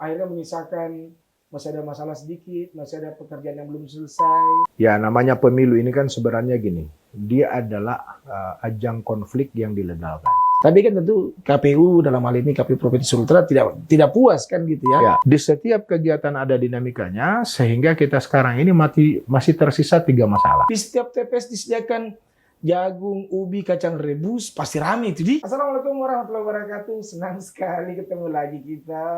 akhirnya menyisakan masih ada masalah sedikit, masih ada pekerjaan yang belum selesai. Ya, namanya pemilu ini kan sebenarnya gini, dia adalah ajang konflik yang dilegalkan. Tapi kan tentu KPU dalam hal ini KPU Provinsi Sultra tidak puas kan gitu ya. Ya, di setiap kegiatan ada dinamikanya, sehingga kita sekarang ini masih tersisa 3 masalah. Di setiap TPS disediakan jagung, ubi, kacang rebus, pasti rame itu di. Assalamualaikum warahmatullahi wabarakatuh. Senang sekali ketemu lagi kita.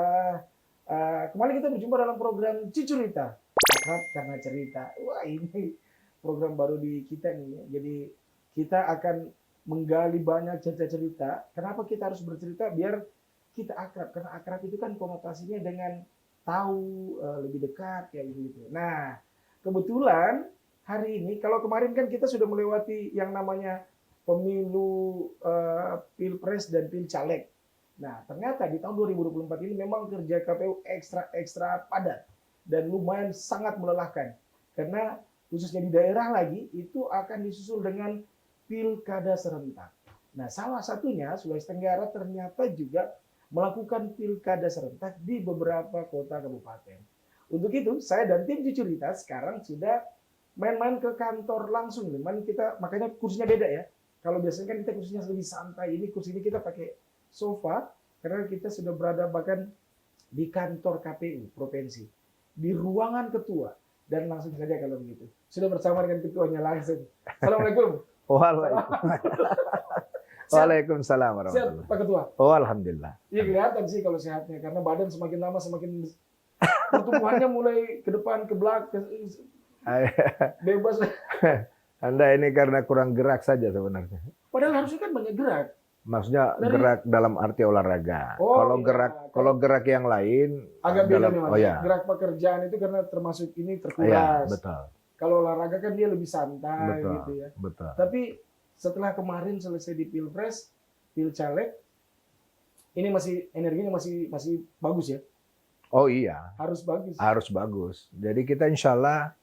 Kembali kita berjumpa dalam program Cucurita. Akrab karena cerita. Wah, ini program baru di kita nih. Jadi kita akan menggali banyak cerita-cerita. Kenapa kita harus bercerita? Biar kita akrab. Karena akrab itu kan konotasinya dengan tahu, lebih dekat kayak gitu. Nah, kebetulan hari ini, kalau kemarin kan kita sudah melewati yang namanya pemilu Pilpres dan Pilcaleg. Nah, ternyata di tahun 2024 ini memang kerja KPU ekstra padat dan lumayan sangat melelahkan. Karena khususnya di daerah lagi, itu akan disusul dengan pilkada serentak. Nah, salah satunya Sulawesi Tenggara ternyata juga melakukan pilkada serentak di beberapa kota kabupaten. Untuk itu, saya dan tim Cucurita sekarang sudah main-main ke kantor langsung. Makanya kursinya beda ya. Kalau biasanya kan kita kursinya lebih santai, ini kursi ini kita pakai sofa karena kita sudah berada bahkan di kantor KPU provinsi, di ruangan ketua. Dan langsung saja kalau begitu. Sudah bersama dengan ketuanya langsung. Assalamualaikum. Waalaikumsalam Sehat warahmatullahi. Pak Ketua? Oh, alhamdulillah. Iya kelihatan sih kalau sehatnya, karena badan semakin lama semakin pertumbuhannya mulai ke depan, ke belakang, bebas. Anda ini karena kurang gerak saja sebenarnya. Padahal harusnya kan banyak gerak. Maksudnya gerak dalam arti olahraga. Oh, kalau iya. kalau gerak yang lain Agak beda nih, Mas. oh ya. Gerak pekerjaan itu karena termasuk ini Iya, terkuras. betul. Kalau olahraga kan dia lebih santai Betul. gitu ya. Betul. Tapi setelah kemarin selesai di Pilpres, Pilcaleg, ini masih energinya masih bagus ya. Oh iya, Harus bagus. harus bagus. Jadi kita insya Allah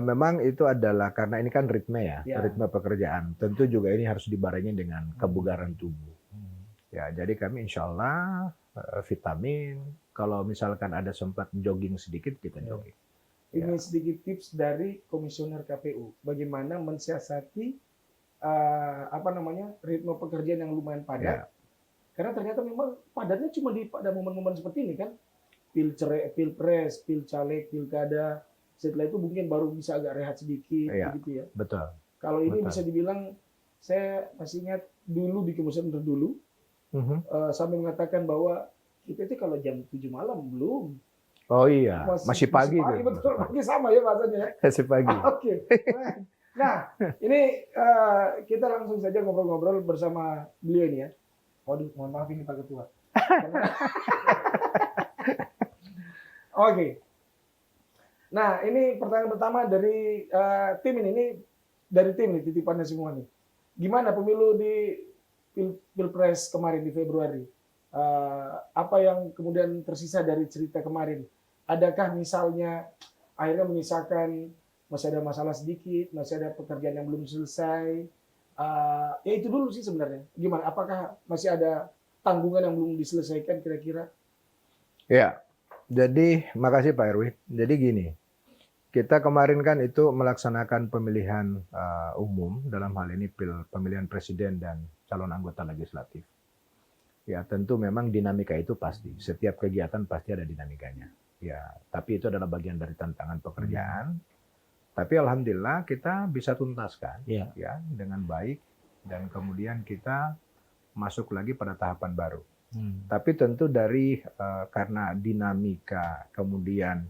memang itu adalah karena ini kan ritme ya, Ya. ritme pekerjaan. Tentu juga ini harus dibarengi dengan kebugaran tubuh. Ya, jadi kami insya Allah vitamin. Kalau misalkan ada sempat jogging sedikit, kita Ya. jogging. Ini sedikit tips dari Komisioner KPU, bagaimana mensiasati ritme pekerjaan yang lumayan padat. Ya. Karena ternyata memang padatnya cuma pada momen-momen seperti ini kan, Pilpres, Pilcaleg, Pilkada. Setelah itu mungkin baru bisa agak rehat sedikit, Ya. gitu ya. Betul. Kalau ini Betul. bisa dibilang, saya masih ingat dulu di Komisioner dulu, sambil mengatakan bahwa kita itu kalau jam 7 malam belum. Oh iya, masih pagi tuh. Betul, pagi sama ya bahasanya. Masih pagi. Oke. Nah, ini kita langsung saja ngobrol-ngobrol bersama beliau ini ya. Waduh, mohon maaf ini Pak Ketua. Oke. Nah, ini pertanyaan pertama dari tim ini dari tim nih, titipannya semua nih. Gimana pemilu di Pilpres kemarin di Februari? Apa yang kemudian tersisa dari cerita kemarin? Adakah misalnya akhirnya menyisakan masih ada masalah sedikit, masih ada pekerjaan yang belum selesai? Ya itu dulu sih sebenarnya. Gimana? Apakah masih ada tanggungan yang belum diselesaikan kira-kira? Ya, jadi makasih Pak Erwin. Jadi gini, kita kemarin kan itu melaksanakan pemilihan umum, dalam hal ini pemilihan presiden dan calon anggota legislatif. Ya tentu memang dinamika itu pasti, setiap kegiatan pasti ada dinamikanya. Ya, tapi itu adalah bagian dari tantangan pekerjaan. Tapi alhamdulillah kita bisa tuntaskan ya dengan baik, dan kemudian kita masuk lagi pada tahapan baru. Tapi tentu karena dinamika, kemudian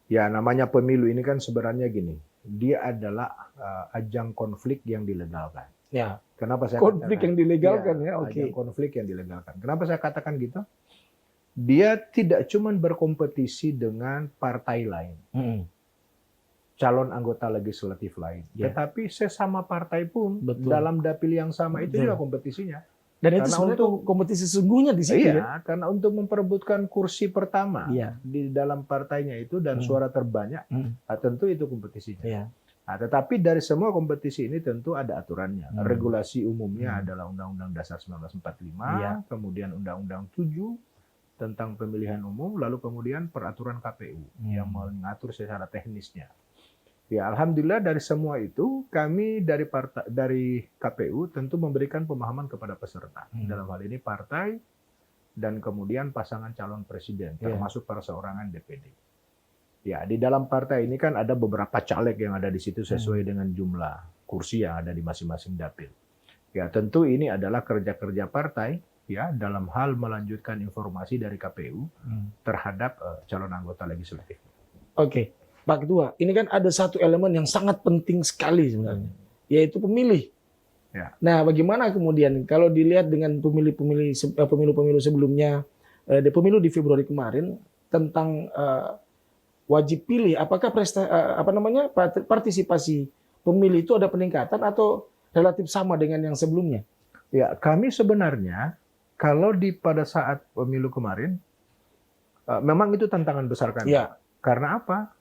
ya namanya pemilu ini kan sebenarnya gini, dia adalah ajang konflik yang dilegalkan. Ya. Kenapa saya konflik katakan? yang dilegalkan ya, oke. Ajang konflik yang dilegalkan. Kenapa saya katakan gitu? Dia tidak cuma berkompetisi dengan partai lain, calon anggota legislatif lain, tetapi sesama partai pun dalam dapil yang sama itu juga kompetisinya. Dan itu sebenarnya kompetisi sesungguhnya di situ ya. Karena untuk memperebutkan kursi pertama di dalam partainya itu dan suara terbanyak, tentu itu kompetisinya. Nah, tetapi dari semua kompetisi ini tentu ada aturannya. Regulasi umumnya adalah Undang-Undang Dasar 1945, kemudian Undang-Undang 7, tentang pemilihan umum, lalu kemudian peraturan KPU yang mengatur secara teknisnya. Ya, alhamdulillah dari semua itu kami dari KPU tentu memberikan pemahaman kepada peserta. Dalam hal ini partai dan kemudian pasangan calon presiden, termasuk perseorangan DPD. Ya, di dalam partai ini kan ada beberapa caleg yang ada di situ sesuai dengan jumlah kursi yang ada di masing-masing dapil. Ya, tentu ini adalah kerja-kerja partai ya dalam hal melanjutkan informasi dari KPU terhadap calon anggota legislatif. Oke, Pak Ketua, ini kan ada satu elemen yang sangat penting sekali sebenarnya, yaitu pemilih. Ya. Nah, bagaimana kemudian kalau dilihat dengan pemilu-pemilu sebelumnya, pemilu di Februari kemarin tentang wajib pilih, apakah partisipasi pemilih itu ada peningkatan atau relatif sama dengan yang sebelumnya? Ya, kami sebenarnya kalau pada saat pemilu kemarin memang itu tantangan besar kami. Ya. Karena apa?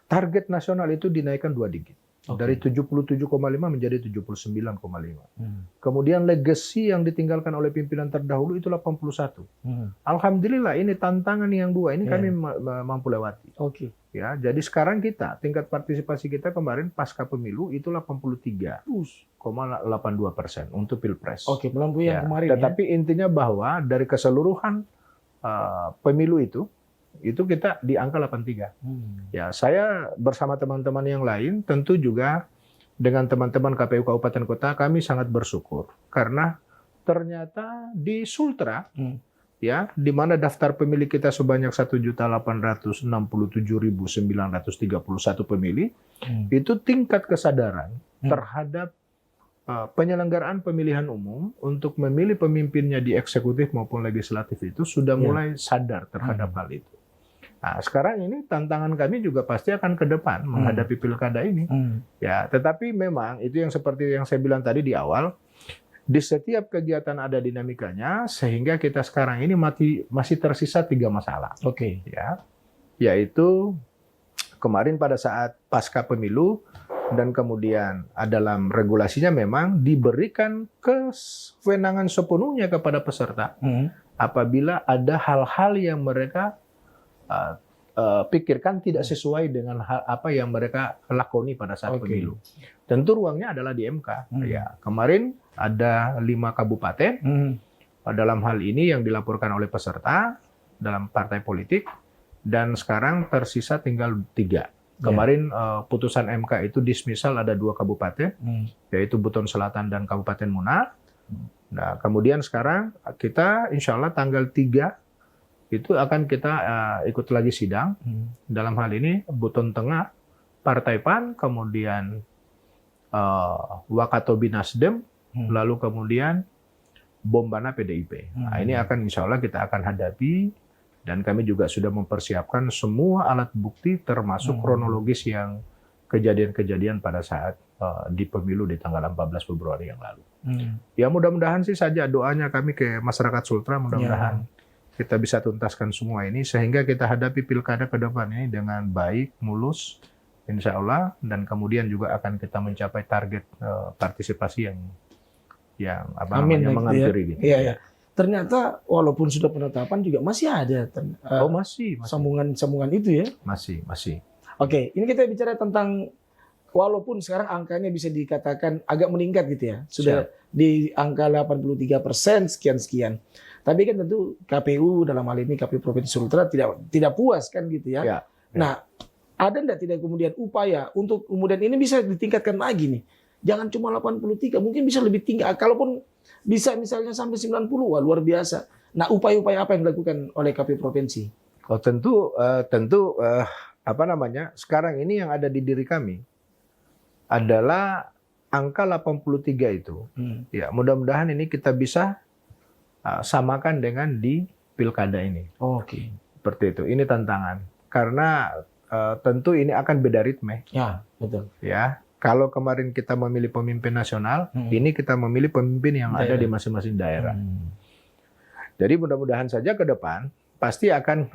Target nasional itu dinaikkan 2 digit. Dari 77,5 menjadi 79,5. Kemudian legacy yang ditinggalkan oleh pimpinan terdahulu itu 81. Alhamdulillah ini tantangan yang 2 ini kami mampu lewati. Ya, jadi sekarang tingkat partisipasi kita kemarin pasca pemilu itu 83,82% untuk Pilpres. Melampaui yang kemarin. Tetapi intinya bahwa dari keseluruhan pemilu itu kita di angka 83. Ya, saya bersama teman-teman yang lain tentu juga dengan teman-teman KPU Kabupaten Kota kami sangat bersyukur karena ternyata di Sultra ya di mana daftar pemilih kita sebanyak 1.867.931 pemilih itu tingkat kesadaran terhadap penyelenggaraan pemilihan umum untuk memilih pemimpinnya di eksekutif maupun legislatif itu sudah mulai sadar terhadap hal itu. Nah, sekarang ini tantangan kami juga pasti akan ke depan menghadapi pilkada ini. Ya, tetapi memang itu yang seperti yang saya bilang tadi di awal, di setiap kegiatan ada dinamikanya sehingga kita sekarang ini masih tersisa 3 masalah. Ya, yaitu kemarin pada saat pasca pemilu dan kemudian dalam regulasinya memang diberikan kewenangan sepenuhnya kepada peserta apabila ada hal-hal yang mereka pikirkan tidak sesuai dengan apa yang mereka lakoni pada saat pemilu. Tentu ruangnya adalah di MK. Ya, kemarin ada 5 kabupaten dalam hal ini yang dilaporkan oleh peserta dalam partai politik dan sekarang tersisa tinggal 3. Kemarin putusan MK itu dismisal ada 2 kabupaten, yaitu Buton Selatan dan Kabupaten Muna. Nah, kemudian sekarang kita insya Allah tanggal 3 itu akan kita ikut lagi sidang. Dalam hal ini Buton Tengah, Partai PAN, kemudian Wakatobi Nasdem, lalu kemudian Bombana PDIP. Nah, ini akan insya Allah kita akan hadapi. Dan kami juga sudah mempersiapkan semua alat bukti termasuk kronologis yang kejadian-kejadian pada saat di pemilu di tanggal 14 Februari yang lalu. Ya mudah-mudahan sih saja doanya kami ke masyarakat Sultra, mudah-mudahan kita bisa tuntaskan semua ini sehingga kita hadapi pilkada ke depan ini dengan baik, mulus, insya Allah, dan kemudian juga akan kita mencapai target partisipasi yang menghampiri. Iya. Ternyata walaupun sudah penetapan juga masih ada masih sambungan itu ya. Masih. Oke, ini kita bicara tentang walaupun sekarang angkanya bisa dikatakan agak meningkat gitu ya. Sudah di angka 83% sekian. Tapi kan tentu KPU dalam hal ini KPU Provinsi Sultra tidak puas kan gitu ya. Nah, ada tidak kemudian upaya untuk kemudian ini bisa ditingkatkan lagi nih. Jangan cuma 83, mungkin bisa lebih tinggi. Kalaupun bisa misalnya sampai 90, wah luar biasa. Nah, upaya-upaya apa yang dilakukan oleh KPU Provinsi? Tentu sekarang ini yang ada di diri kami adalah angka 83 itu. Ya, mudah-mudahan ini kita bisa samakan dengan di pilkada ini. Seperti itu. Ini tantangan. Karena tentu ini akan beda ritme. Ya, betul. Ya. Kalau kemarin kita memilih pemimpin nasional, ini kita memilih pemimpin yang ada di masing-masing daerah. Jadi mudah-mudahan saja ke depan pasti akan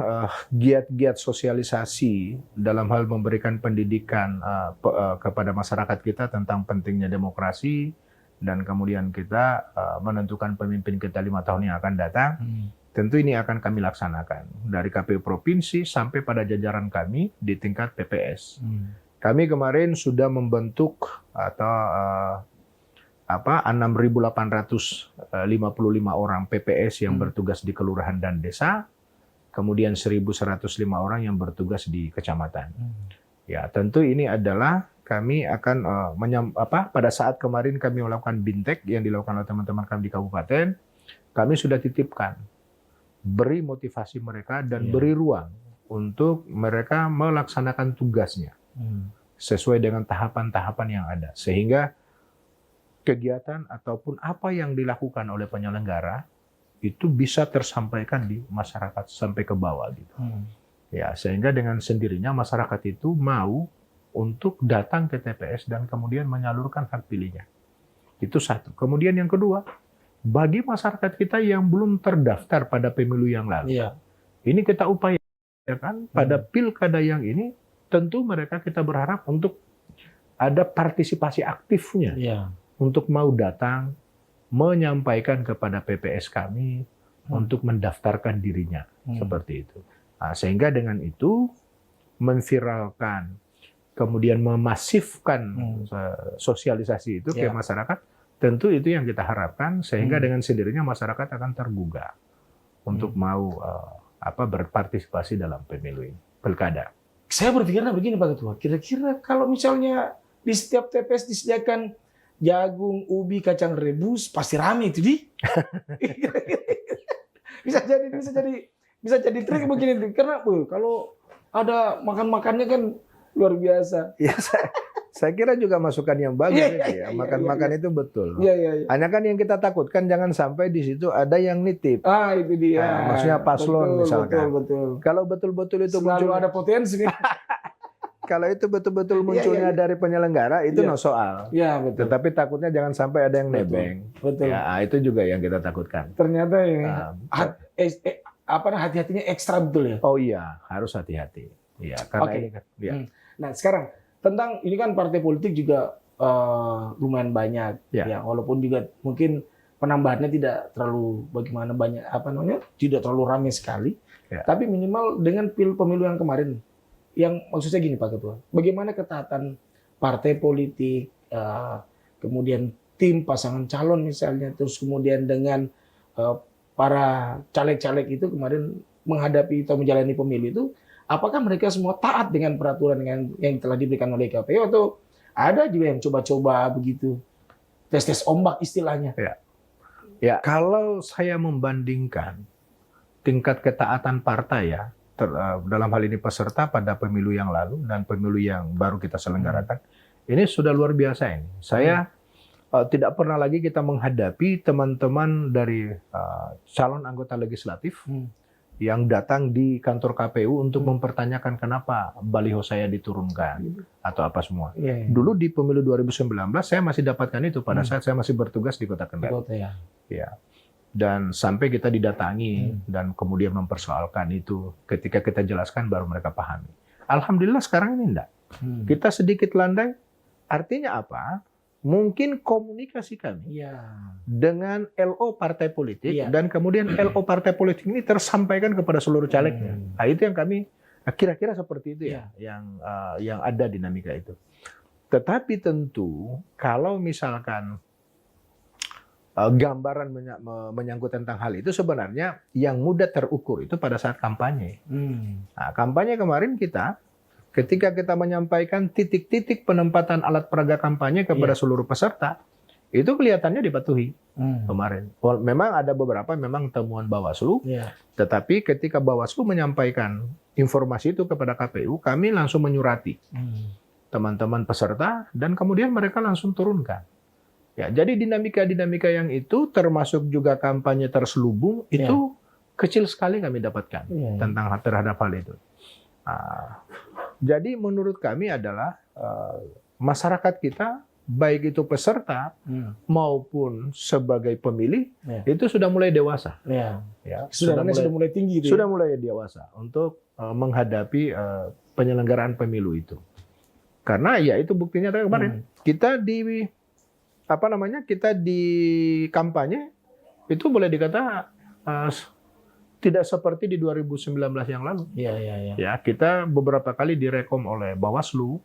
giat-giat sosialisasi dalam hal memberikan pendidikan kepada masyarakat kita tentang pentingnya demokrasi dan kemudian kita menentukan pemimpin kita 5 tahun yang akan datang. tentu ini akan kami laksanakan dari KPU provinsi sampai pada jajaran kami di tingkat PPS. Kami kemarin sudah membentuk atau 6.855 orang PPS yang bertugas di kelurahan dan desa, kemudian 1.105 orang yang bertugas di kecamatan. Ya, tentu ini adalah kami akan pada saat kemarin kami melakukan bintek yang dilakukan oleh teman-teman kami di kabupaten, kami sudah titipkan, beri motivasi mereka dan beri ruang untuk mereka melaksanakan tugasnya sesuai dengan tahapan-tahapan yang ada, sehingga kegiatan ataupun apa yang dilakukan oleh penyelenggara itu bisa tersampaikan di masyarakat sampai ke bawah gitu. Ya, sehingga dengan sendirinya masyarakat itu mau untuk datang ke TPS dan kemudian menyalurkan hak pilihnya. Itu satu. Kemudian yang kedua, bagi masyarakat kita yang belum terdaftar pada pemilu yang lalu, ini kita upayakan pada pilkada yang ini, tentu mereka kita berharap untuk ada partisipasi aktifnya, untuk mau datang menyampaikan kepada PPS kami untuk mendaftarkan dirinya, seperti itu. Nah, sehingga dengan itu memviralkan, kemudian memasifkan sosialisasi itu ke masyarakat, tentu itu yang kita harapkan, sehingga dengan sendirinya masyarakat akan tergugah untuk mau berpartisipasi dalam pemilu ini, pilkada. Saya berpikirnya begini Pak Ketua, kira-kira kalau misalnya di setiap TPS disediakan jagung, ubi, kacang rebus, pasti rame itu di. bisa jadi trik begini, karena kalau ada makan-makannya kan luar biasa. Ya, saya kira juga masukan yang bagus ya. Makan-makan itu betul. Hanya kan yang kita takutkan jangan sampai di situ ada yang nitip. Itu dia. Nah, maksudnya paslon misalkan. Betul. Kalau betul-betul itu selalu ada potensi. Kalau itu betul-betul munculnya dari penyelenggara itu no soal. Iya, betul. Tetapi takutnya jangan sampai ada yang nebeng. Betul. Ya, itu juga yang kita takutkan. Ternyata hati-hatinya ekstra betul ya. Oh iya, harus hati-hati. Iya, karena ini kan. Ya. Nah, sekarang tentang ini kan partai politik juga lumayan banyak ya, walaupun juga mungkin penambahannya tidak terlalu banyak tidak terlalu ramai sekali. Tapi minimal dengan pemilu yang kemarin, yang maksudnya gini Pak Ketua, bagaimana ketaatan partai politik, kemudian tim pasangan calon misalnya, terus kemudian dengan para caleg-caleg itu kemarin menghadapi atau menjalani pemilu itu, apakah mereka semua taat dengan peraturan yang telah diberikan oleh KPU, atau ada juga yang coba-coba begitu, tes-tes ombak istilahnya? Ya, kalau saya membandingkan tingkat ketaatan partai dalam hal ini peserta pada pemilu yang lalu dan pemilu yang baru kita selenggarakan, ini sudah luar biasa ini. Saya tidak pernah lagi kita menghadapi teman-teman dari calon anggota legislatif yang datang di kantor KPU untuk mempertanyakan kenapa baliho saya diturunkan atau apa semua. Dulu di pemilu 2019 saya masih dapatkan itu pada saat saya masih bertugas di Kota Kendal. Dan sampai kita didatangi dan kemudian mempersoalkan itu. Ketika kita jelaskan baru mereka pahami. Alhamdulillah sekarang ini enggak. Kita sedikit landai. Artinya apa? Mungkin komunikasi kami dengan LO partai politik dan kemudian LO partai politik ini tersampaikan kepada seluruh calegnya. Nah, itu yang kami kira-kira seperti itu yang ada dinamika itu. Tetapi tentu kalau misalkan gambaran menyangkut tentang hal itu, sebenarnya yang mudah terukur itu pada saat kampanye. Nah, kampanye kemarin ketika kita menyampaikan titik-titik penempatan alat peraga kampanye kepada seluruh peserta, itu kelihatannya dipatuhi kemarin. Memang ada beberapa memang temuan Bawaslu, tetapi ketika Bawaslu menyampaikan informasi itu kepada KPU, kami langsung menyurati teman-teman peserta dan kemudian mereka langsung turunkan. Ya, jadi dinamika-dinamika yang itu termasuk juga kampanye terselubung itu kecil sekali kami dapatkan terhadap hal itu. Jadi menurut kami adalah masyarakat kita, baik itu peserta maupun sebagai pemilih, itu sudah mulai dewasa. Sudah mulai tinggi. Sudah mulai dewasa untuk menghadapi penyelenggaraan pemilu itu. Karena ya itu buktinya kemarin. Kita di kampanye itu boleh dikata tidak seperti di 2019 yang lalu. Iya, iya, iya. Ya, kita beberapa kali direkom oleh Bawaslu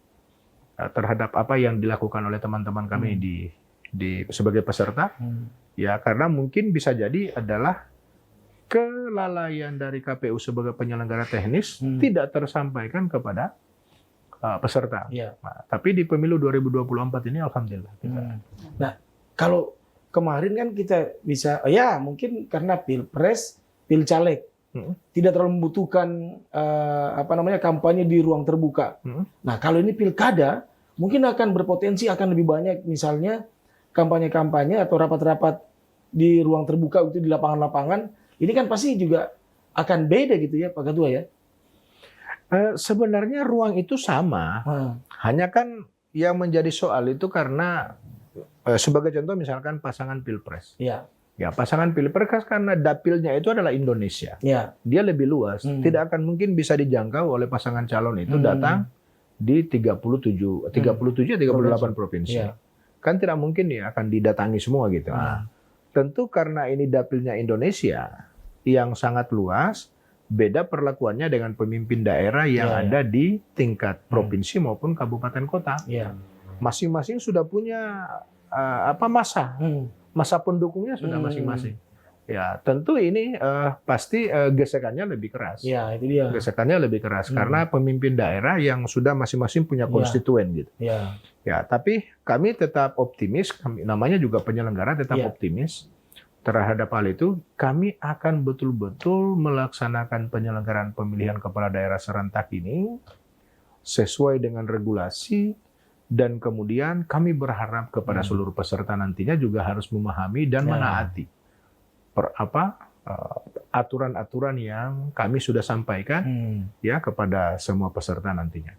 terhadap apa yang dilakukan oleh teman-teman kami di sebagai peserta. Ya, karena mungkin bisa jadi adalah kelalaian dari KPU sebagai penyelenggara teknis tidak tersampaikan kepada peserta. Iya. Nah, tapi di pemilu 2024 ini alhamdulillah. Nah, kalau kemarin kan kita bisa, ya mungkin karena pilpres, pilcaleg tidak terlalu membutuhkan kampanye di ruang terbuka. Nah, kalau ini pilkada, mungkin akan berpotensi akan lebih banyak misalnya kampanye-kampanye atau rapat-rapat di ruang terbuka itu di lapangan-lapangan. Ini kan pasti juga akan beda gitu ya, Pak Ketua ya. Sebenarnya ruang itu sama, hanya kan yang menjadi soal itu karena sebagai contoh misalkan pasangan pilpres. Iya. Ya, pasangan pilpres karena dapilnya itu adalah Indonesia. Iya. Dia lebih luas, tidak akan mungkin bisa dijangkau oleh pasangan calon itu datang di 38 provinsi. Iya. Kan tidak mungkin ya akan didatangi semua gitu. Nah, tentu karena ini dapilnya Indonesia yang sangat luas, beda perlakuannya dengan pemimpin daerah yang ada di tingkat provinsi maupun kabupaten kota. Iya. Masing-masing sudah punya masa pendukungnya sudah masing-masing. Ya, tentu ini pasti gesekannya lebih keras. Iya, itu dia. Gesekannya lebih keras karena pemimpin daerah yang sudah masing-masing punya konstituen gitu. Iya. Ya, tapi kami tetap optimis, namanya juga penyelenggara tetap optimis terhadap hal itu. Kami akan betul-betul melaksanakan penyelenggaraan pemilihan kepala daerah serentak ini sesuai dengan regulasi, dan kemudian kami berharap kepada seluruh peserta nantinya juga harus memahami dan menaati aturan-aturan yang kami sudah sampaikan ya kepada semua peserta nantinya.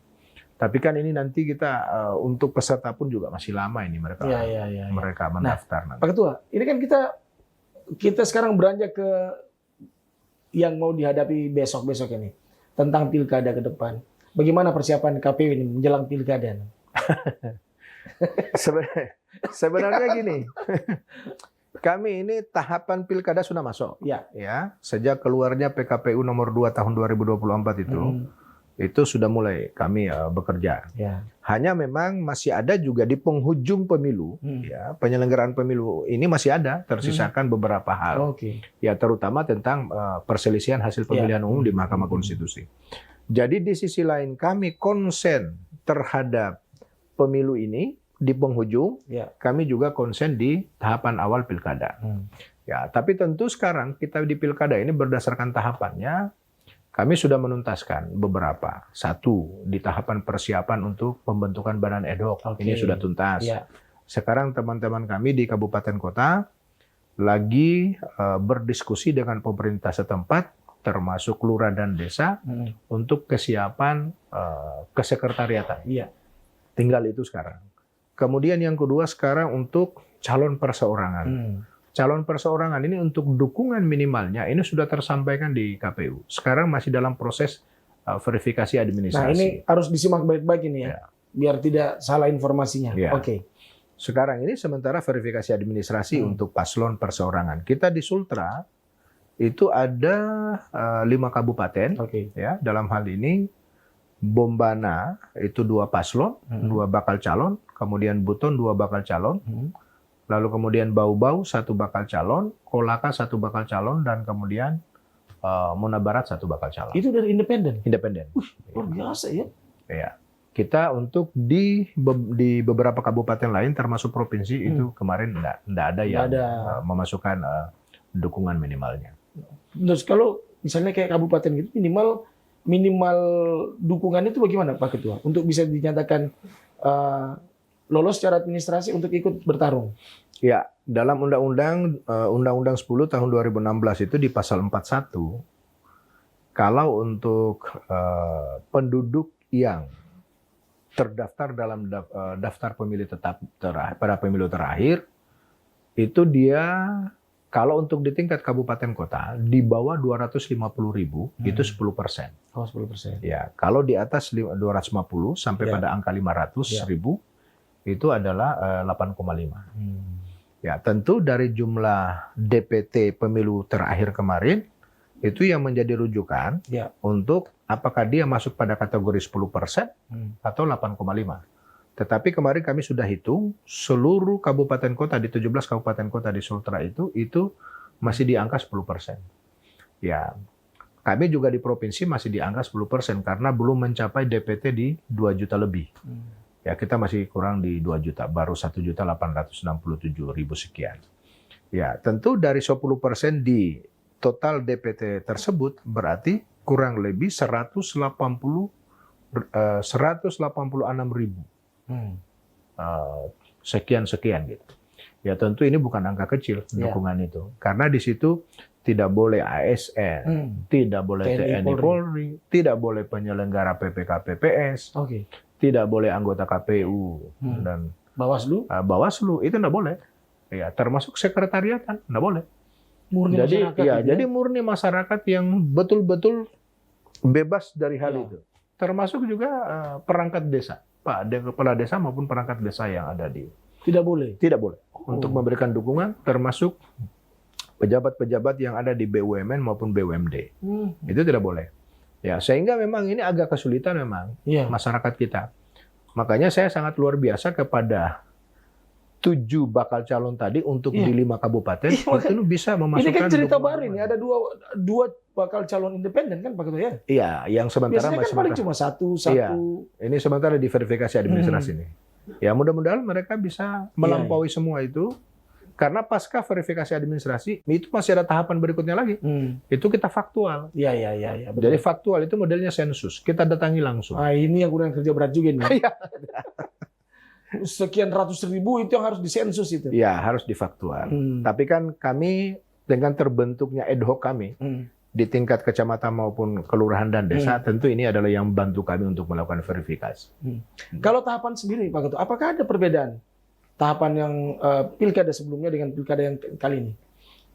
Tapi kan ini nanti kita untuk peserta pun juga masih lama ini mereka mendaftar. Nah, Pak Ketua, ini kan kita sekarang beranjak ke yang mau dihadapi besok-besok ini tentang pilkada ke depan. Bagaimana persiapan KPU ini menjelang pilkada? Sebenarnya gini, kami ini tahapan pilkada sudah masuk. Ya, sejak keluarnya PKPU nomor 2 tahun 2024 itu sudah mulai kami bekerja. Hanya memang masih ada juga di penghujung pemilu, ya, penyelenggaraan pemilu ini masih ada tersisakan beberapa hal, ya terutama tentang perselisihan hasil pemilihan umum di Mahkamah Konstitusi. Jadi di sisi lain kami konsen terhadap pemilu ini di penghujung, kami juga konsen di tahapan awal pilkada. Ya, tapi tentu sekarang kita di pilkada ini berdasarkan tahapannya. Kami sudah menuntaskan beberapa. Satu, di tahapan persiapan untuk pembentukan badan ad hoc. Ini sudah tuntas. Sekarang teman-teman kami di kabupaten kota lagi berdiskusi dengan pemerintah setempat, termasuk lurah dan desa, untuk kesiapan kesekretariatan. Tinggal itu sekarang. Kemudian yang kedua sekarang untuk calon perseorangan. Calon perseorangan ini untuk dukungan minimalnya ini sudah tersampaikan di KPU. Sekarang masih dalam proses verifikasi administrasi. Nah, ini harus disimak baik-baik ini ya, biar tidak salah informasinya. Sekarang ini sementara verifikasi administrasi untuk paslon perseorangan. Kita di Sultra itu ada 5 kabupaten. Ya, dalam hal ini Bombana itu 2 paslon, 2 bakal calon, kemudian Buton 2 bakal calon. Lalu kemudian Bau-Bau 1 bakal calon, Kolaka 1 bakal calon, dan kemudian Mona Barat 1 bakal calon. Itu dari independen? Independen. Luar biasa ya. Ya. Kita untuk di beberapa kabupaten lain termasuk provinsi itu kemarin enggak ada yang memasukkan dukungan minimalnya. Terus kalau misalnya kayak kabupaten gitu minimal dukungan itu bagaimana Pak Ketua untuk bisa dinyatakan lolos secara administrasi untuk ikut bertarung? Ya, dalam Undang-Undang 10 tahun 2016 itu di pasal 41, kalau untuk penduduk yang terdaftar dalam daftar pemilih tetap pada pemilu terakhir, itu dia kalau untuk di tingkat kabupaten kota di bawah 250.000 itu 10%. Oh, 10%. Ya, kalau di atas 250 sampai pada angka 500.000 itu adalah 8,5. Ya, tentu dari jumlah DPT pemilu terakhir kemarin itu yang menjadi rujukan Ya. untuk apakah dia masuk pada kategori 10% atau 8,5. Tetapi kemarin kami sudah hitung seluruh kabupaten kota di 17 kabupaten kota di Sultra itu masih di angka 10%. Ya, kami juga di provinsi masih di angka 10% karena belum mencapai DPT di 2 juta lebih. Ya, kita masih kurang di 2 juta, baru 1.867.000 sekian. Ya, tentu dari 10% di total DPT tersebut berarti kurang lebih 186.000 sekian gitu. Ya tentu ini bukan angka kecil dukungan itu, karena di situ tidak boleh ASN, tidak boleh TNI Polri, tidak boleh penyelenggara PPK PPS, tidak boleh anggota KPU dan Bawaslu itu tidak boleh. Ya termasuk sekretariatan tidak boleh. Murni jadi masyarakat ya, jadi murni masyarakat yang betul-betul bebas dari hal itu. Termasuk juga perangkat desa, kepala desa maupun perangkat desa yang ada di. Tidak boleh Untuk memberikan dukungan, termasuk pejabat-pejabat yang ada di BUMN maupun BUMD. Itu tidak boleh. Ya, sehingga memang ini agak kesulitan memang masyarakat kita. Makanya saya sangat luar biasa kepada 7 bakal calon tadi untuk di 5 kabupaten itu bisa memasukkan. Ini kan cerita baru nih, ada dua bakal calon independen kan Pak Ketua ya? Iya, yang sementara biasanya kan paling cuma satu. Iya, ini sementara diverifikasi administrasi nih. Ya mudah-mudahan mereka bisa melampaui semua itu. Karena pasca verifikasi administrasi itu masih ada tahapan berikutnya lagi. Itu kita faktual. Iya. Jadi faktual itu modelnya sensus. Kita datangi langsung. Ini yang kurang kerja berat juga nih. Sekian ratus ribu itu yang harus disensus itu. Ya harus difaktual. Tapi kan kami dengan terbentuknya ad hoc kami di tingkat kecamatan maupun kelurahan dan desa, tentu ini adalah yang membantu kami untuk melakukan verifikasi. Kalau tahapan sendiri Pak Ketua, apakah ada perbedaan tahapan yang pilkada sebelumnya dengan pilkada yang kali ini?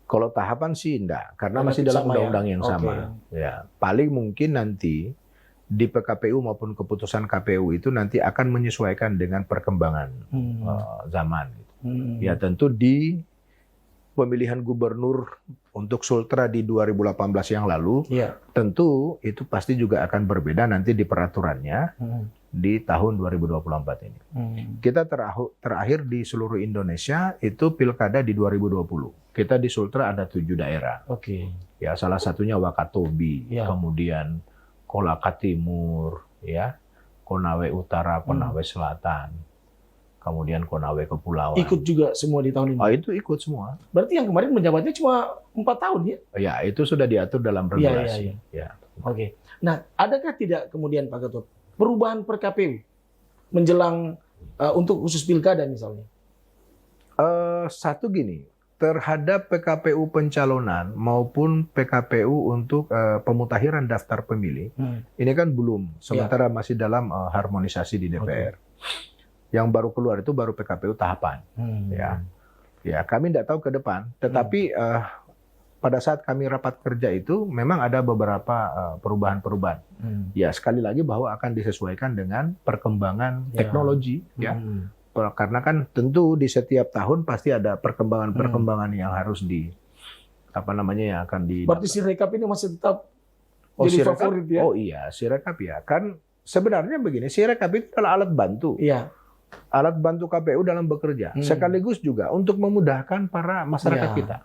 Kalau tahapan sih enggak, karena masih dalam undang-undang yang sama. Ya, paling mungkin nanti di PKPU maupun keputusan KPU itu nanti akan menyesuaikan dengan perkembangan zaman. Ya tentu di pemilihan gubernur untuk Sultra di 2018 yang lalu, tentu itu pasti juga akan berbeda nanti di peraturannya di tahun 2024 ini. Kita terakhir di seluruh Indonesia itu pilkada di 2020. Kita di Sultra ada 7 daerah. Ya salah satunya Wakatobi, kemudian Kolaka Timur, ya, Konawe Utara, Konawe Selatan, kemudian Konawe Kepulauan. Ikut juga semua di tahun ini? Oh, itu ikut semua. Berarti yang kemarin menjabatnya cuma 4 tahun ya? Ya, itu sudah diatur dalam regulasi. Nah, adakah tidak kemudian Pak Ketua perubahan per KPU menjelang untuk khusus pilkada misalnya? Satu gini, terhadap PKPU pencalonan maupun PKPU untuk pemutakhiran daftar pemilih, ini kan belum, sementara masih dalam harmonisasi di DPR. Yang baru keluar itu baru PKPU tahapan. Ya, kami tidak tahu ke depan, tetapi pada saat kami rapat kerja itu memang ada beberapa perubahan-perubahan. Ya, sekali lagi bahwa akan disesuaikan dengan perkembangan teknologi, ya. Karena kan tentu di setiap tahun pasti ada perkembangan-perkembangan yang harus yang akan di. Berarti Sirekap ini masih tetap jadi favorit ya? Oh iya, Sirekap ya. Kan sebenarnya begini, Sirekap itu adalah alat bantu. Iya. Alat bantu KPU dalam bekerja. Sekaligus juga untuk memudahkan para masyarakat kita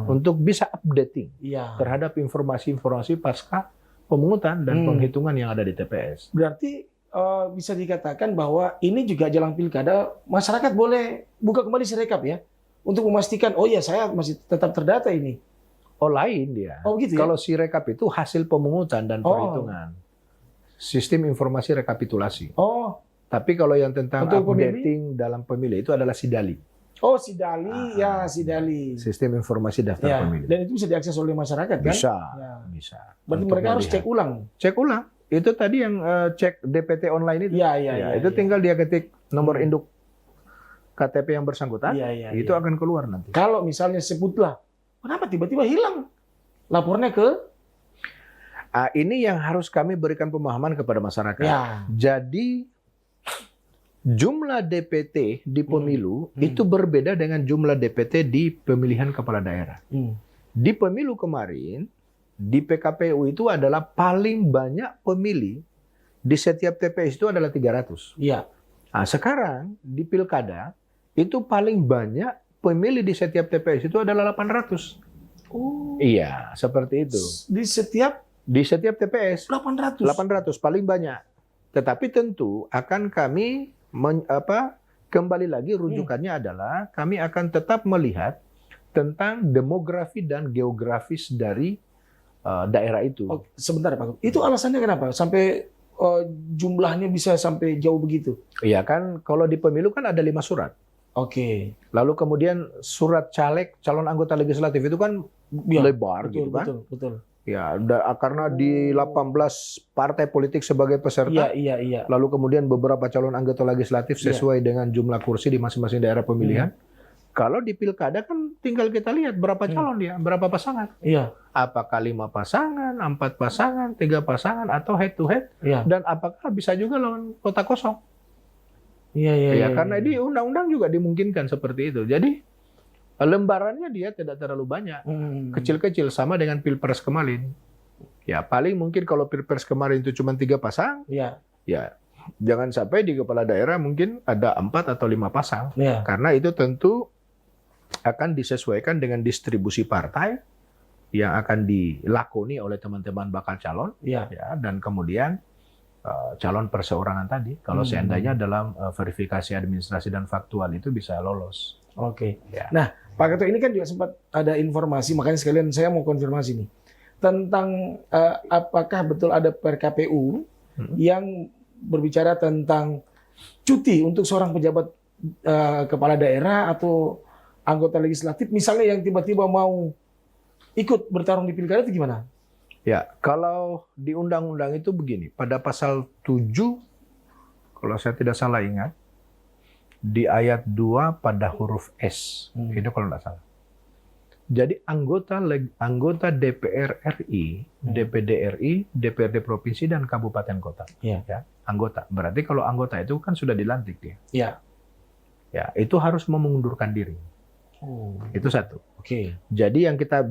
untuk bisa updating terhadap informasi-informasi pasca pemungutan dan penghitungan yang ada di TPS. Berarti bisa dikatakan bahwa ini juga jelang pilkada, masyarakat boleh buka kembali Sirekap ya, untuk memastikan oh ya saya masih tetap terdata ini. Oh lain dia. Oh gitu ya? Kalau Sirekap itu hasil pemungutan dan perhitungan, sistem informasi rekapitulasi. Tapi kalau yang tentang updating dalam pemilih itu adalah Sidali. Oh Sidali, Sidali. Sistem informasi daftar pemilih. Dan itu bisa diakses oleh masyarakat kan? Bisa. Berarti mereka harus cek ulang. Cek ulang. Itu tadi yang cek DPT online itu. Itu tinggal dia ketik nomor induk KTP yang bersangkutan, itu akan keluar nanti. Kalau misalnya sebutlah, kenapa tiba-tiba hilang? Lapornya ke? Ini yang harus kami berikan pemahaman kepada masyarakat. Jadi jumlah DPT di pemilu itu berbeda dengan jumlah DPT di pemilihan kepala daerah. Di pemilu kemarin di PKPU itu adalah paling banyak pemilih di setiap TPS itu adalah 300. Iya. Nah, sekarang di pilkada itu paling banyak pemilih di setiap TPS itu adalah 800. Oh. Iya, seperti itu. Di setiap TPS 800. 800 paling banyak. Tetapi tentu akan kami kembali lagi rujukannya adalah kami akan tetap melihat tentang demografi dan geografis dari daerah itu. Oh, sebentar Pak. Itu alasannya kenapa sampai jumlahnya bisa sampai jauh begitu? Iya kan, kalau di pemilu kan ada 5 surat. Oke. Lalu kemudian surat caleg calon anggota legislatif itu kan Ya, lebar betul, gitu kan. Betul. Ya, karena di 18 partai politik sebagai peserta. Iya. Lalu kemudian beberapa calon anggota legislatif sesuai dengan jumlah kursi di masing-masing daerah pemilihan. Kalau di pilkada kan tinggal kita lihat berapa calon dia, berapa pasangan. Iya. Apakah 5 pasangan, 4 pasangan, 3 pasangan, atau head to head. Iya. Dan apakah bisa juga lawan kota kosong. Iya. Karena di undang-undang juga dimungkinkan seperti itu. Jadi lembarannya dia tidak terlalu banyak. Kecil-kecil sama dengan Pilpres kemarin. Ya, paling mungkin kalau Pilpres kemarin itu cuma 3 pasang. Iya. Ya, jangan sampai di kepala daerah mungkin ada 4 atau 5 pasang. Iya. Karena itu tentu akan disesuaikan dengan distribusi partai yang akan dilakoni oleh teman-teman bakal calon. Iya. Ya, dan kemudian calon perseorangan tadi. Kalau seandainya dalam verifikasi administrasi dan faktual itu bisa lolos. Oke. Ya. Nah, Pak Ketua ini kan juga sempat ada informasi, makanya sekalian saya mau konfirmasi nih tentang apakah betul ada PKPU yang berbicara tentang cuti untuk seorang pejabat kepala daerah atau anggota legislatif, misalnya yang tiba-tiba mau ikut bertarung di pilkada itu gimana? Ya, kalau di undang-undang itu begini, pada pasal 7, kalau saya tidak salah ingat, di ayat 2 pada huruf S, itu kalau tidak salah. Jadi anggota DPR RI, DPD RI, DPRD provinsi dan kabupaten kota. Iya. Ya, anggota. Berarti kalau anggota itu kan sudah dilantik dia. Iya. Ya, itu harus mengundurkan diri. Oh. Itu satu. Oke. Jadi yang kita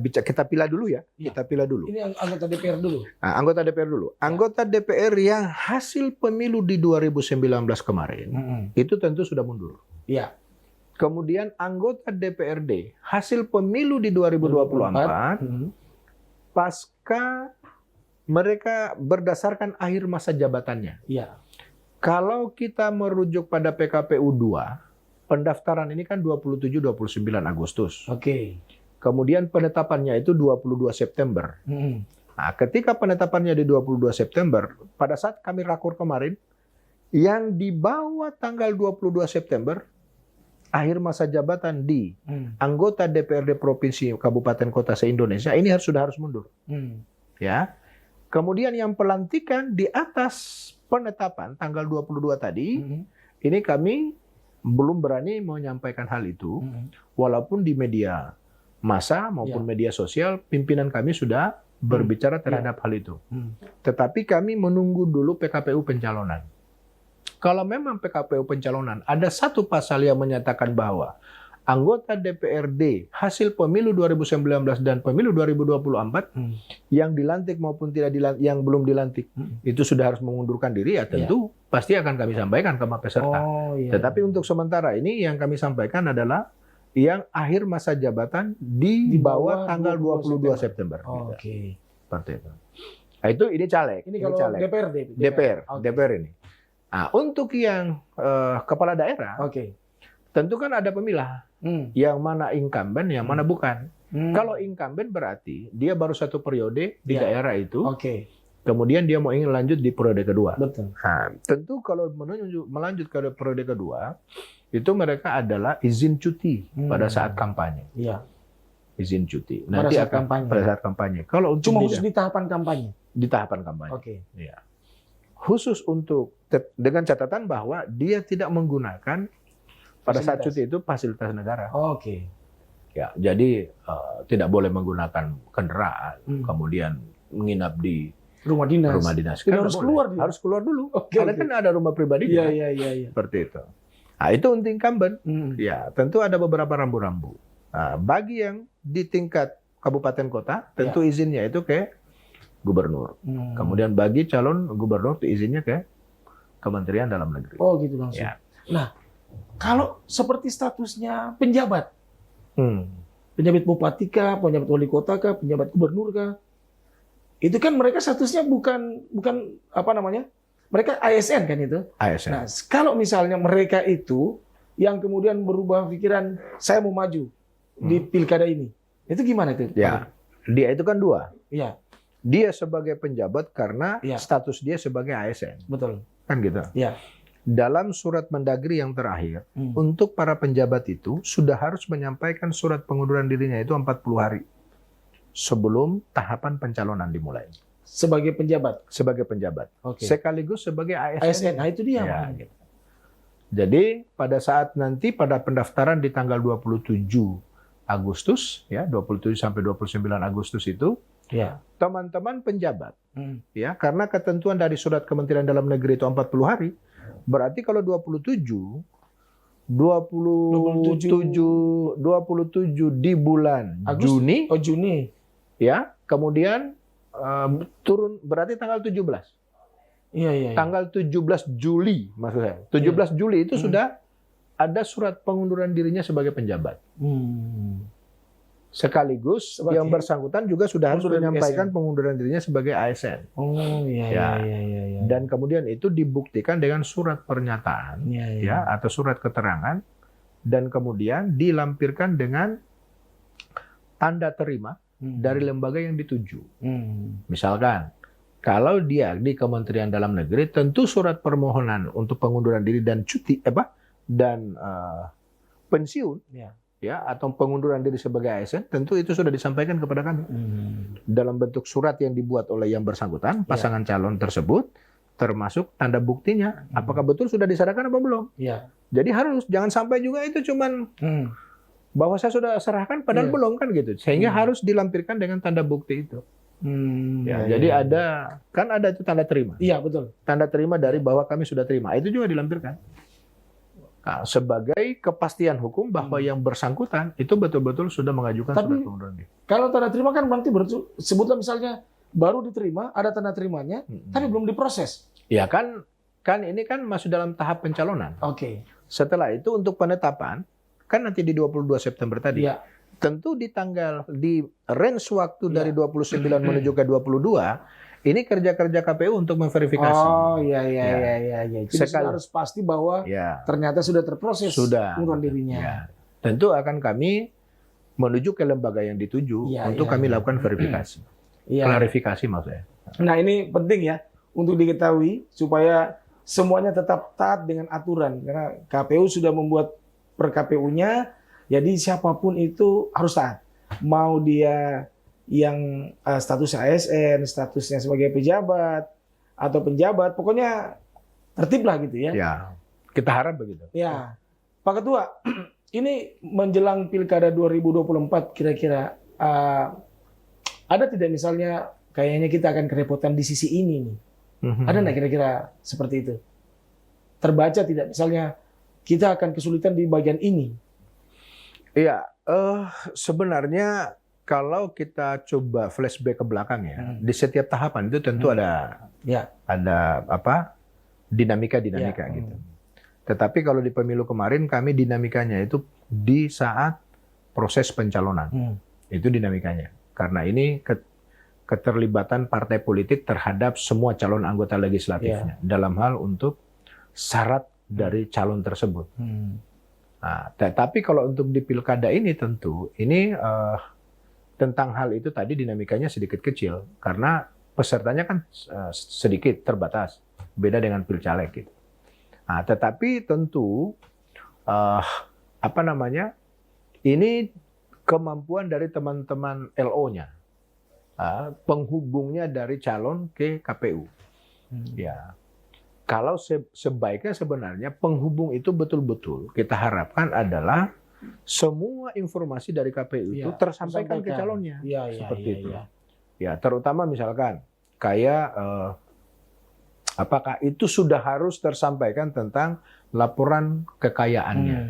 pilih dulu ya. Iya. Kita pilih dulu. Ini anggota DPR dulu. Nah, anggota DPR dulu. Anggota DPR yang hasil pemilu di 2019 kemarin, itu tentu sudah mundur. Iya. Kemudian anggota DPRD hasil pemilu di 2024, pasca mereka berdasarkan akhir masa jabatannya. Iya. Kalau kita merujuk pada PKPU 2, pendaftaran ini kan 27-29 Agustus. Oke. Kemudian penetapannya itu 22 September. Nah, ketika penetapannya di 22 September, pada saat kami rakur kemarin, yang di bawah tanggal 22 September, akhir masa jabatan di anggota DPRD Provinsi Kabupaten Kota se-Indonesia, ini sudah harus mundur. Ya. Kemudian yang pelantikan di atas penetapan tanggal 22 tadi, ini kami belum berani menyampaikan hal itu, walaupun di media massa maupun media sosial, pimpinan kami sudah berbicara terhadap hal itu. Tetapi kami menunggu dulu PKPU pencalonan. Kalau memang PKPU pencalonan, ada satu pasal yang menyatakan bahwa anggota DPRD hasil pemilu 2019 dan pemilu 2024 yang dilantik maupun tidak dilantik, yang belum dilantik, itu sudah harus mengundurkan diri, ya tentu pasti akan kami sampaikan ke peserta. Tetapi untuk sementara ini yang kami sampaikan adalah yang akhir masa jabatan di bawah tanggal 22 September. Oke. Seperti itu. Nah, ini caleg. Ini kalau caleg. DPR ini. Nah, untuk yang kepala daerah, tentu kan ada pemilah. Yang mana incumbent, yang mana bukan. Kalau incumbent berarti dia baru 1 periode di daerah itu. Kemudian dia mau ingin lanjut di periode kedua. Betul. Nah, tentu kalau melanjut ke periode kedua, itu mereka adalah izin cuti pada saat kampanye. Iya. Izin cuti. Pada Nanti saat akan kampanye. pada saat kampanye. Kalau untuk Cuma khusus di tahapan kampanye. Di tahapan kampanye. Oke. Iya. Khusus untuk dengan catatan bahwa dia tidak menggunakan pada saat cuti itu fasilitas negara. Oke. Ya, jadi tidak boleh menggunakan kendaraan, kemudian menginap di rumah dinas. Kan harus keluar dia. Harus keluar dulu. Oke, Karena kan ada rumah pribadi. Iya. Seperti itu. Nah, itu untuk incumbent. Ya, tentu ada beberapa rambu-rambu. Nah, bagi yang di tingkat kabupaten kota, tentu izinnya itu ke gubernur. Hmm. Kemudian bagi calon gubernur itu izinnya ke Kementerian Dalam Negeri. Oh gitu langsung. Ya. Nah, kalau seperti statusnya penjabat, Hmm. penjabat bupati kah, penjabat wali kota kah, penjabat gubernur kah, itu kan mereka statusnya bukan apa namanya? Mereka ASN kan itu. ASN. Nah, kalau misalnya mereka itu yang kemudian berubah pikiran, saya mau maju di pilkada ini, itu gimana itu? Ya, dia itu kan dua. Iya, Dia sebagai penjabat karena Iya. status dia sebagai ASN. betul. Kan gitu. Iya. Dalam surat Mendagri yang terakhir, Hmm. untuk para penjabat itu sudah harus menyampaikan surat pengunduran dirinya itu 40 hari sebelum tahapan pencalonan dimulai. Sebagai penjabat. Sebagai penjabat. Oke. Sekaligus sebagai ASN. ASN, nah itu dia. Ya, Bang. gitu. Jadi pada saat nanti pada pendaftaran di tanggal 27 Agustus, ya 27 sampai 29 Agustus itu, Iya. teman-teman penjabat, Hmm. ya karena ketentuan dari surat Kementerian Dalam Negeri itu 40 hari, berarti kalau 27 di bulan Juni, Oh Juni. ya kemudian turun berarti tanggal 17. Iya. Tanggal 17 Juli maksud saya. 17 Juli itu sudah ada surat pengunduran dirinya sebagai penjabat. Hmm. Sekaligus Sebagai yang bersangkutan juga sudah harus pengunduran menyampaikan ASN. pengunduran dirinya sebagai ASN. Oh iya. Ya. Iya. Dan kemudian itu dibuktikan dengan surat pernyataan Iya. ya atau surat keterangan dan kemudian dilampirkan dengan tanda terima dari lembaga yang dituju. Misalkan kalau dia di Kementerian Dalam Negeri, tentu surat permohonan untuk pengunduran diri dan cuti dan pensiun Ya. ya atau pengunduran diri sebagai ASN tentu itu sudah disampaikan kepada kami dalam bentuk surat yang dibuat oleh yang bersangkutan pasangan calon tersebut termasuk tanda buktinya apakah betul sudah diserahkan apa belum. Iya. Jadi harus jangan sampai juga itu cuman bahwa saya sudah serahkan padahal Iya. belum kan gitu sehingga harus dilampirkan dengan tanda bukti itu. Ya, Iya, jadi iya. ada itu tanda terima. Iya betul. Tanda terima dari bahwa kami sudah terima. Itu juga dilampirkan. Nah, sebagai kepastian hukum bahwa yang bersangkutan itu betul-betul sudah mengajukan Tapi- surat pengunduran diri. Kalau tanda terima kan berarti sebutlah misalnya baru diterima, ada tanda terimanya, tapi belum diproses. Ya kan ini kan masih dalam tahap pencalonan. Oke. Setelah itu untuk penetapan kan nanti di 22 September tadi. Iya. Tentu di range waktu Iya. dari 29 menuju ke 22 ini kerja-kerja KPU untuk memverifikasi. Oh iya. Jadi Sekali. sudah harus pasti bahwa Ya. ternyata sudah terproses Sudah. pengunduran dirinya. Ya. Tentu akan kami menuju ke lembaga yang dituju Iya, untuk iya, kami iya. lakukan verifikasi. Iya. Klarifikasi maksudnya. Nah ini penting ya untuk diketahui supaya semuanya tetap taat dengan aturan karena KPU sudah membuat per KPU-nya, jadi siapapun itu harus taat. Mau dia yang status ASN, statusnya sebagai pejabat atau penjabat, pokoknya tertib lah gitu ya. Ya, kita harap begitu. Ya, Pak Ketua, ini menjelang Pilkada 2024 kira-kira ada tidak misalnya kayaknya kita akan kerepotan di sisi ini nih. Ada nggak kira-kira seperti itu? Terbaca tidak misalnya kita akan kesulitan di bagian ini? Iya, sebenarnya kalau kita coba flashback ke belakang ya, di setiap tahapan itu tentu ada Ya. dinamika-dinamika Ya. gitu. Tetapi kalau di pemilu kemarin kami dinamikanya itu di saat proses pencalonan. Itu dinamikanya. Karena ini keterlibatan partai politik terhadap semua calon anggota legislatifnya dalam hal untuk syarat dari calon tersebut. Nah, tetapi kalau untuk di pilkada ini tentu ini tentang hal itu tadi dinamikanya sedikit kecil karena pesertanya kan sedikit terbatas, beda dengan pilcaleg gitu. Nah, tetapi tentu ini kemampuan dari teman-teman LO-nya, penghubungnya dari calon ke KPU. Ya, kalau sebaiknya sebenarnya penghubung itu betul-betul kita harapkan adalah semua informasi dari KPU itu tersampaikan ke calonnya. Seperti itu. Ya, terutama misalkan kayak apakah itu sudah harus tersampaikan tentang laporan kekayaannya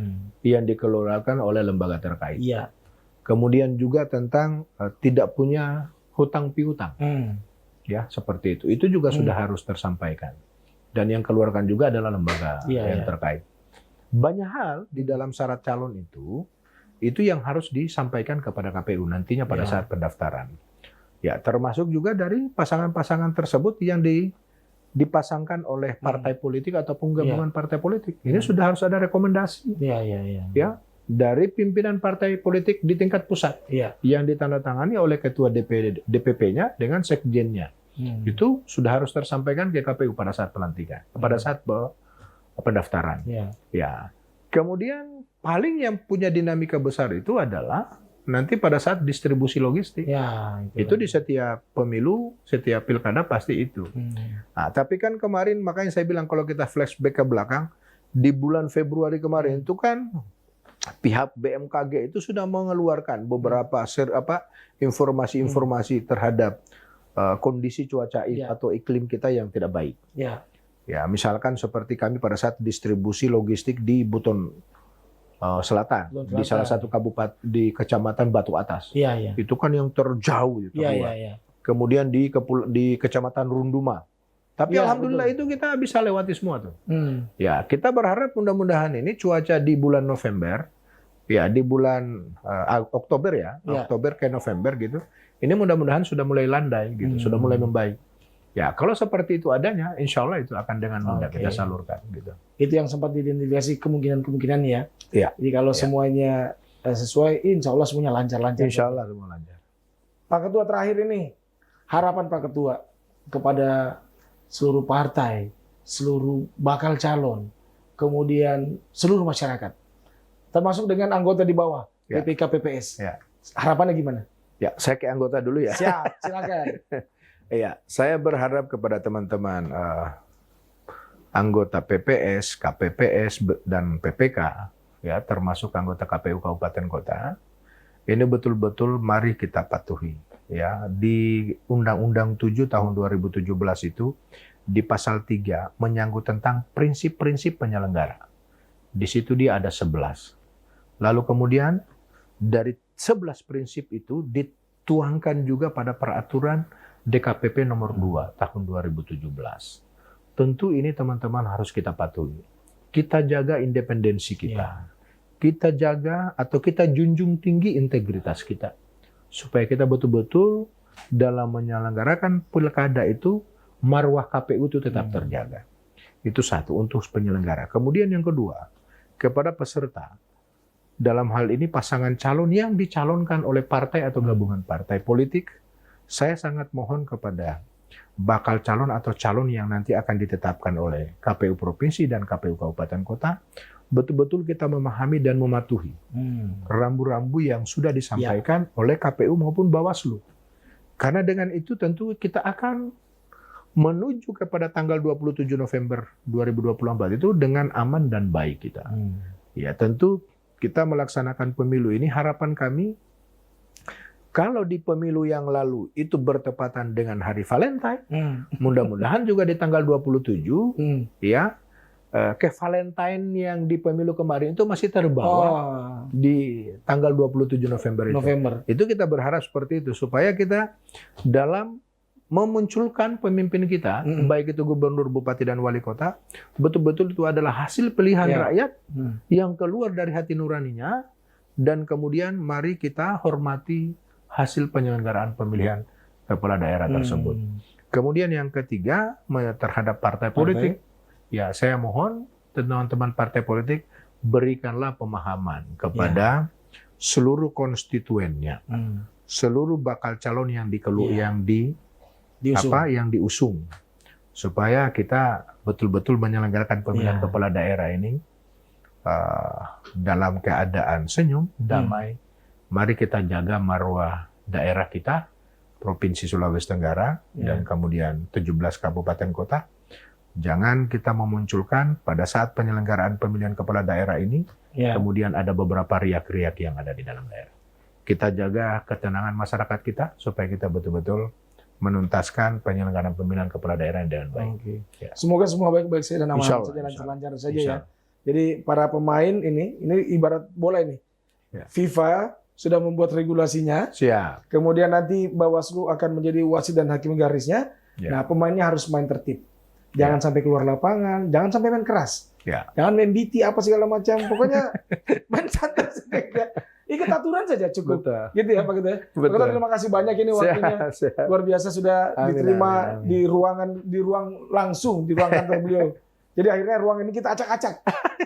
yang dikeluarkan oleh lembaga terkait. Iya. Kemudian juga tentang tidak punya hutang piutang. Ya, seperti itu. Itu juga sudah harus tersampaikan. Dan yang keluarkan juga adalah lembaga yang terkait. Banyak hal di dalam syarat calon itu yang harus disampaikan kepada KPU nantinya pada saat pendaftaran. Ya, termasuk juga dari pasangan-pasangan tersebut yang dipasangkan oleh partai politik ataupun gabungan partai politik. Ini sudah harus ada rekomendasi. Ya, dari pimpinan partai politik di tingkat pusat yang ditandatangani oleh ketua DPP-nya dengan sekjennya. Itu sudah harus tersampaikan ke KPU pada saat pelantikan, pada saat pendaftaran. Ya. Kemudian paling yang punya dinamika besar itu adalah nanti pada saat distribusi logistik. Itu di setiap pemilu, setiap pilkada pasti itu. Nah, tapi kan kemarin makanya saya bilang kalau kita flashback ke belakang, di bulan Februari kemarin itu kan pihak BMKG itu sudah mengeluarkan beberapa informasi-informasi terhadap kondisi cuaca atau iklim kita yang tidak baik. Ya, misalkan seperti kami pada saat distribusi logistik di Buton Selatan, di salah satu kabupaten di Kecamatan Batu Atas. Itu kan yang terjauh itu. Kemudian di Kecamatan Runduma. Tapi alhamdulillah itu kita bisa lewati semua tuh. Ya, kita berharap mudah-mudahan ini cuaca di bulan November, ya di bulan Oktober Oktober ke November gitu. Ini mudah-mudahan sudah mulai landai gitu, sudah mulai membaik. Ya, kalau seperti itu adanya, insya Allah itu akan dengan mudah kita salurkan. Gitu. Itu yang sempat diidentifikasi kemungkinan ya. Iya. Jadi kalau semuanya sesuai, insya Allah semuanya lancar-lancar. Insya Allah semua lancar. Pak Ketua terakhir ini, harapan Pak Ketua kepada seluruh partai, seluruh bakal calon, kemudian seluruh masyarakat, termasuk dengan anggota di bawah, PPK, PPS. Harapannya gimana? Ya, saya ke anggota dulu ya. Siap, silakan. Iya, saya berharap kepada teman-teman anggota PPS, KPPS, dan PPK, ya termasuk anggota KPU Kabupaten Kota, ini betul-betul mari kita patuhi. Ya, di Undang-Undang 7 tahun 2017 itu di pasal 3 menyangkut tentang prinsip-prinsip penyelenggara. Di situ dia ada 11. Lalu kemudian dari 11 prinsip itu dituangkan juga pada peraturan DKPP nomor 2 tahun 2017. Tentu ini teman-teman harus kita patuhi. Kita jaga independensi kita. Kita jaga atau kita junjung tinggi integritas kita. Supaya kita betul-betul dalam menyelenggarakan pilkada itu marwah KPU itu tetap terjaga. Itu satu untuk penyelenggara. Kemudian yang kedua, kepada peserta. Dalam hal ini pasangan calon yang dicalonkan oleh partai atau gabungan partai politik, saya sangat mohon kepada bakal calon atau calon yang nanti akan ditetapkan oleh KPU Provinsi dan KPU Kabupaten Kota, betul-betul kita memahami dan mematuhi rambu-rambu yang sudah disampaikan oleh KPU maupun Bawaslu. Karena dengan itu tentu kita akan menuju kepada tanggal 27 November 2024 itu dengan aman dan baik kita. Ya, tentu kita melaksanakan pemilu ini harapan kami kalau di pemilu yang lalu itu bertepatan dengan hari Valentine, mudah-mudahan juga di tanggal 27, ya, ke Valentine yang di pemilu kemarin itu masih terbawa di tanggal 27 November itu. Itu kita berharap seperti itu, supaya kita dalam memunculkan pemimpin kita, baik itu gubernur, bupati, dan wali kota, betul-betul itu adalah hasil pilihan rakyat yang keluar dari hati nuraninya, dan kemudian mari kita hormati hasil penyelenggaraan pemilihan kepala daerah tersebut. Kemudian yang ketiga, terhadap partai politik, ya saya mohon teman-teman partai politik berikanlah pemahaman kepada seluruh konstituennya, seluruh bakal calon yang diusung, supaya kita betul-betul menyelenggarakan pemilihan kepala daerah ini dalam keadaan senyum, damai. Mari kita jaga marwah daerah kita, Provinsi Sulawesi Tenggara, dan kemudian 17 kabupaten kota. Jangan kita memunculkan pada saat penyelenggaraan pemilihan kepala daerah ini, kemudian ada beberapa riak-riak yang ada di dalam daerah. Kita jaga ketenangan masyarakat kita, supaya kita betul-betul menuntaskan penyelenggaraan pemilihan kepala daerah dengan baik. Semoga semua baik-baik saja dan aman saja, lancar-lancar saja ya. Jadi para pemain ini ibarat bola ini. FIFA sudah membuat regulasinya. Siap. Kemudian nanti Bawaslu akan menjadi wasit dan hakim garisnya. Ya. Nah, pemainnya harus main tertib. Jangan sampai keluar lapangan, jangan sampai main keras. Ya. Jangan main BT apa segala macam. Pokoknya main santai saja. Ikut aturan saja cukup. Betul. Gitu ya Pak Ketua. Pak Betul. Ketua, terima kasih banyak ini waktunya. Siap. Luar biasa sudah Amin, diterima amin, amin. di ruang langsung di ruang kantor beliau. Jadi akhirnya ruang ini kita acak-acak.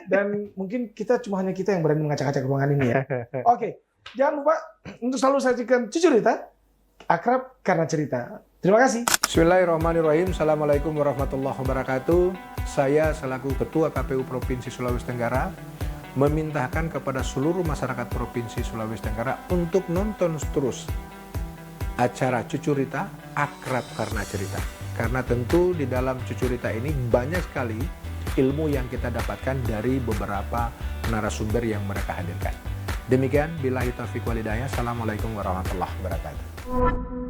Dan mungkin hanya kita yang berani mengacak-acak ruangan ini ya. Oke, jangan lupa untuk selalu sajikan Cucurita, akrab karena cerita. Terima kasih. Bismillahirrahmanirrahim. Assalamualaikum warahmatullahi wabarakatuh. Saya selaku Ketua KPU Provinsi Sulawesi Tenggara memintahkan kepada seluruh masyarakat Provinsi Sulawesi Tenggara untuk nonton terus acara Cucurita, akrab karena cerita. Karena tentu di dalam Cucurita ini banyak sekali ilmu yang kita dapatkan dari beberapa narasumber yang mereka hadirkan. Demikian, billahi taufiq wal hidayah. Assalamualaikum warahmatullahi wabarakatuh.